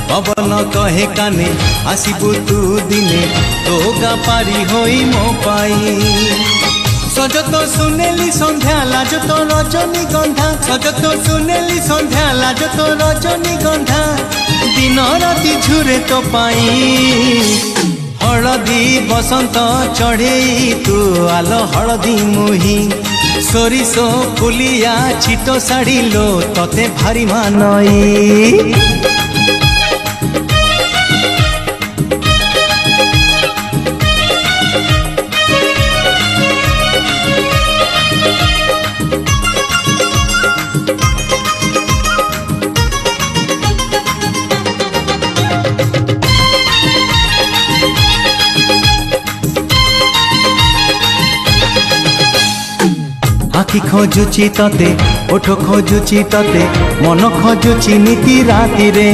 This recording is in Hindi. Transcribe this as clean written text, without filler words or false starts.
पवन कहे काने आसबू तू दिने तो गा पारी होई मो पाई सज तो सुनेली संध्या लाज तो रजनी गंधा सज तो सुनेली संध्या लाज तो रजनी गंधा दिन राति झुरे तो पाई हलदी बसंत चढ़े तू आल हलदी मुही सोरिसो फुलिया छिटो साड़ी लो तते भारी मानई आखि खोजुची तते ओठ खोजुची तते मन खोजुची नीति राति रे।